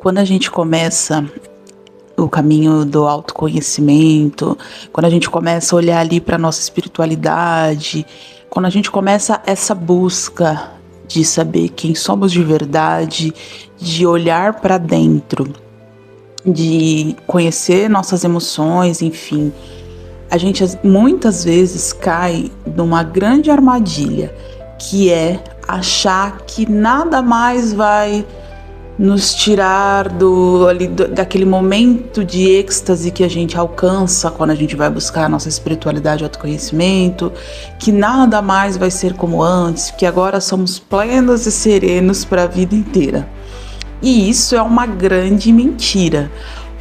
Quando a gente começa o caminho do autoconhecimento, quando a gente começa a olhar ali para nossa espiritualidade, quando a gente começa essa busca de saber quem somos de verdade, de olhar para dentro, de conhecer nossas emoções, enfim, a gente muitas vezes cai numa grande armadilha, que é achar que nada mais vai nos tirar daquele momento de êxtase que a gente alcança quando a gente vai buscar a nossa espiritualidade e autoconhecimento, que nada mais vai ser como antes, que agora somos plenos e serenos para a vida inteira. E isso é uma grande mentira,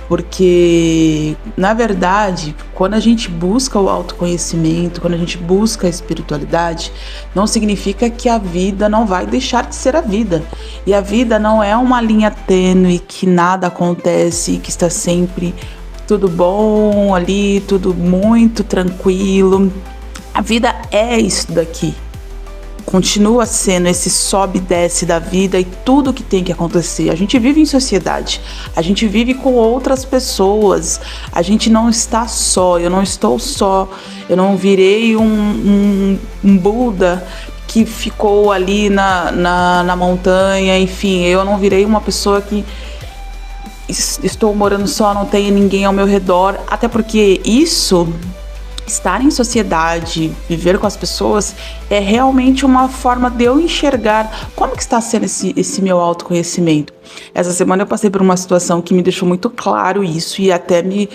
porque, na verdade, quando a gente busca o autoconhecimento, quando a gente busca a espiritualidade, não significa que a vida não vai deixar de ser a vida. E a vida não é uma linha tênue que nada acontece, que está sempre tudo bom ali, tudo muito tranquilo. A vida é isso daqui. Continua sendo esse sobe e desce da vida e tudo que tem que acontecer. A gente vive em sociedade, a gente vive com outras pessoas, a gente não está só, eu não estou só, eu não virei um Buda que ficou ali na montanha, enfim, eu não virei uma pessoa que estou morando só, não tenho ninguém ao meu redor, até porque estar em sociedade, viver com as pessoas, é realmente uma forma de eu enxergar como que está sendo esse meu autoconhecimento. Essa semana eu passei por uma situação que me deixou muito claro isso e até me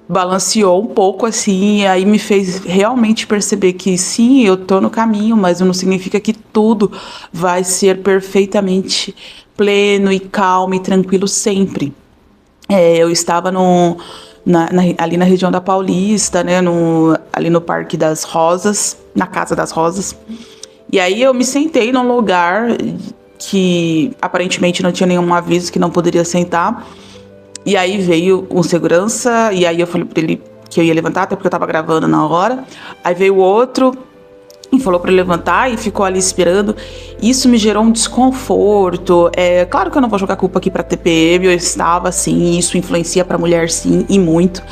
balanceou um pouco assim, e aí me fez realmente perceber que sim, eu tô no caminho, mas não significa que tudo vai ser perfeitamente pleno e calmo e tranquilo sempre. Eu estava ali na região da Paulista, né, ali no Parque das Rosas, na Casa das Rosas. E aí eu me sentei num lugar que aparentemente não tinha nenhum aviso que não poderia sentar. E aí veio um segurança, e aí eu falei pra ele que eu ia levantar, até porque eu tava gravando na hora. Aí veio o outro e falou para ele levantar e ficou ali esperando. Isso me gerou um desconforto. Claro que eu não vou jogar culpa aqui para TPM, eu estava assim, isso influencia para mulher sim, e muito.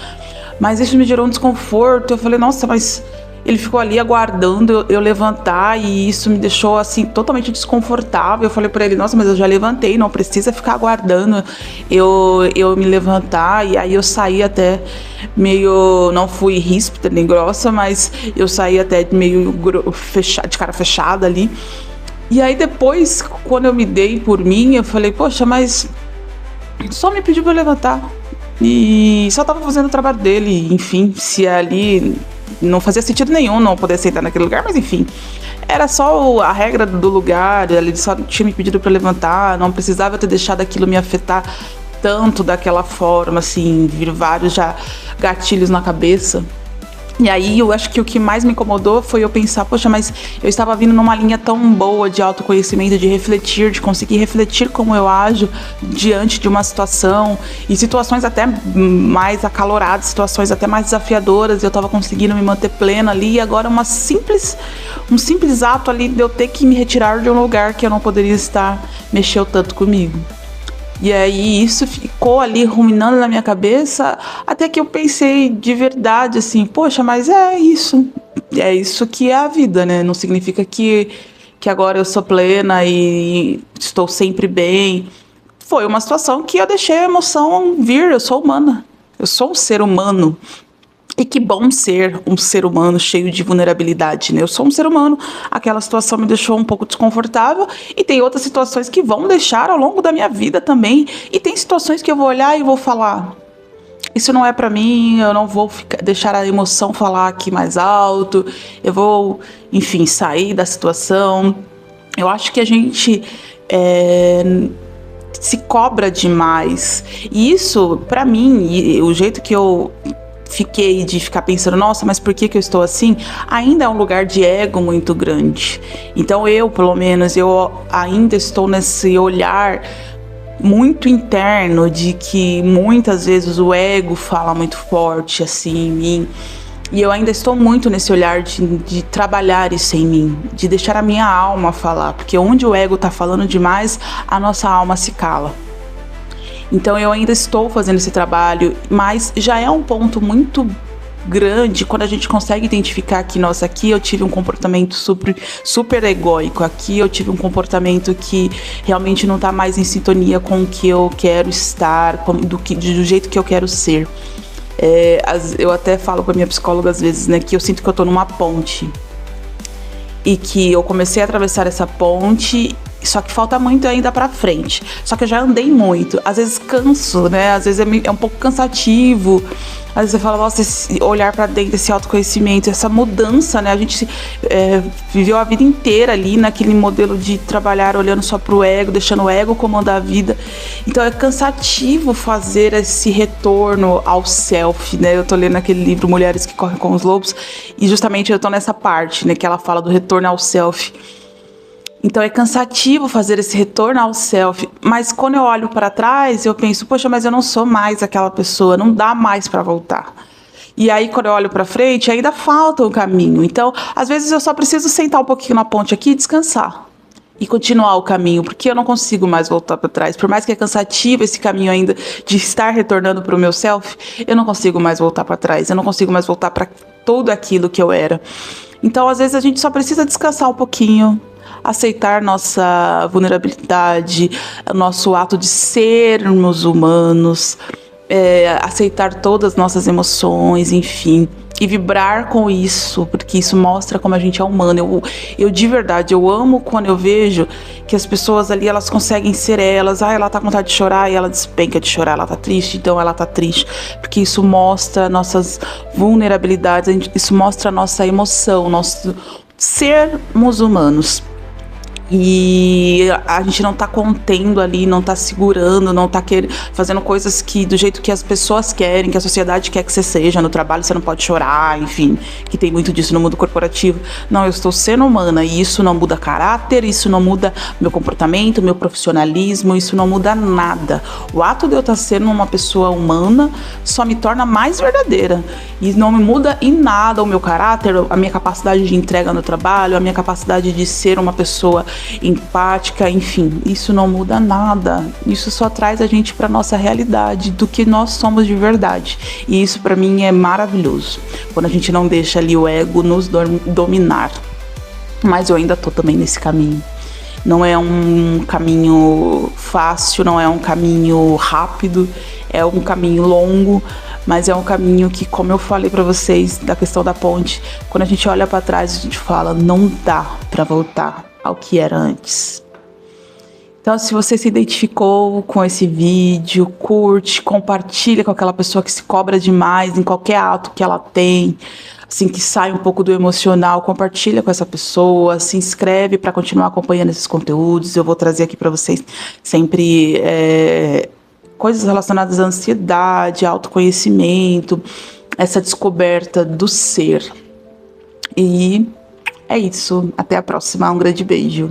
Mas isso me gerou um desconforto. Eu falei, nossa, mas ele ficou ali aguardando eu levantar e isso me deixou assim totalmente desconfortável. Eu falei para ele, nossa, mas eu já levantei, não precisa ficar aguardando eu me levantar. E aí eu saí até meio, não fui ríspida nem grossa, mas eu saí até meio de cara fechada ali. E aí depois, quando eu me dei por mim, eu falei, poxa, mas só me pediu para eu levantar e só tava fazendo o trabalho dele. Enfim, se ali não fazia sentido nenhum não poder sentar naquele lugar, mas enfim, era só a regra do lugar, ele só tinha me pedido para levantar, não precisava ter deixado aquilo me afetar tanto daquela forma, assim, vir vários já gatilhos na cabeça. E aí eu acho que o que mais me incomodou foi eu pensar, poxa, mas eu estava vindo numa linha tão boa de autoconhecimento, de refletir, de conseguir refletir como eu ajo diante de uma situação, e situações até mais acaloradas, situações até mais desafiadoras, eu estava conseguindo me manter plena ali, e agora um simples ato ali de eu ter que me retirar de um lugar que eu não poderia estar, mexeu tanto comigo. E aí isso ficou ali ruminando na minha cabeça, até que eu pensei de verdade assim, poxa, mas é isso que é a vida, né? Não significa que agora eu sou plena e estou sempre bem. Foi uma situação que eu deixei a emoção vir, eu sou humana, eu sou um ser humano. E que bom ser um ser humano cheio de vulnerabilidade, né? Eu sou um ser humano, aquela situação me deixou um pouco desconfortável e tem outras situações que vão deixar ao longo da minha vida também. E tem situações que eu vou olhar e vou falar, isso não é pra mim, eu não vou deixar a emoção falar aqui mais alto, eu vou, enfim, sair da situação. Eu acho que a gente se cobra demais. E isso, pra mim, e o jeito que eu fiquei de ficar pensando, nossa, mas por que eu estou assim? Ainda é um lugar de ego muito grande. Então eu, pelo menos, eu ainda estou nesse olhar muito interno de que muitas vezes o ego fala muito forte assim em mim. E eu ainda estou muito nesse olhar de trabalhar isso em mim, de deixar a minha alma falar, porque onde o ego está falando demais, a nossa alma se cala. Então eu ainda estou fazendo esse trabalho, mas já é um ponto muito grande quando a gente consegue identificar que, nossa, aqui eu tive um comportamento super egóico, aqui eu tive um comportamento que realmente não tá mais em sintonia com o que eu quero estar, do jeito que eu quero ser. Eu até falo com a minha psicóloga às vezes, né, que eu sinto que eu tô numa ponte e que eu comecei a atravessar essa ponte, só que falta muito ainda pra frente. Só que eu já andei muito. Às vezes canso, né? Às vezes é um pouco cansativo. Às vezes você fala, nossa, esse olhar pra dentro, esse autoconhecimento, essa mudança, né? A gente viveu a vida inteira ali naquele modelo de trabalhar olhando só pro ego, deixando o ego comandar a vida. Então é cansativo fazer esse retorno ao self, né? Eu tô lendo aquele livro Mulheres que Correm com os Lobos e justamente eu tô nessa parte, né? Que ela fala do retorno ao self. Então é cansativo fazer esse retorno ao self, mas quando eu olho para trás, eu penso, poxa, mas eu não sou mais aquela pessoa, não dá mais para voltar. E aí quando eu olho para frente, ainda falta um caminho. Então, às vezes eu só preciso sentar um pouquinho na ponte aqui e descansar. E continuar o caminho, porque eu não consigo mais voltar para trás. Por mais que é cansativo esse caminho ainda de estar retornando para o meu self, eu não consigo mais voltar para trás. Eu não consigo mais voltar para tudo aquilo que eu era. Então, às vezes a gente só precisa descansar um pouquinho, aceitar nossa vulnerabilidade, nosso ato de sermos humanos, aceitar todas as nossas emoções, enfim, e vibrar com isso, porque isso mostra como a gente é humano. Eu de verdade, eu amo quando eu vejo que as pessoas ali, elas conseguem ser elas. Ela tá com vontade de chorar e ela despenca de chorar, ela tá triste, então ela tá triste, porque isso mostra nossas vulnerabilidades, isso mostra a nossa emoção, nosso sermos humanos. E a gente não tá contendo ali, não tá segurando, não tá fazendo coisas que do jeito que as pessoas querem, que a sociedade quer que você seja. No trabalho você não pode chorar, enfim, que tem muito disso no mundo corporativo. Não, eu estou sendo humana e isso não muda caráter, isso não muda meu comportamento, meu profissionalismo, isso não muda nada. O ato de eu estar sendo uma pessoa humana só me torna mais verdadeira e não me muda em nada o meu caráter, a minha capacidade de entrega no trabalho, a minha capacidade de ser uma pessoa empática, enfim, isso não muda nada. Isso só traz a gente para nossa realidade, do que nós somos de verdade. E isso para mim é maravilhoso, quando a gente não deixa ali o ego nos dominar. Mas eu ainda tô também nesse caminho. Não é um caminho fácil, não é um caminho rápido, é um caminho longo, mas é um caminho que, como eu falei para vocês da questão da ponte, quando a gente olha para trás, a gente fala, não dá para voltar ao que era antes. Então, se você se identificou com esse vídeo, curte, compartilha com aquela pessoa que se cobra demais em qualquer ato que ela tem, assim, que sai um pouco do emocional, compartilha com essa pessoa, se inscreve para continuar acompanhando esses conteúdos. Eu vou trazer aqui para vocês sempre coisas relacionadas à ansiedade, autoconhecimento, essa descoberta do ser. E é isso. Até a próxima. Um grande beijo.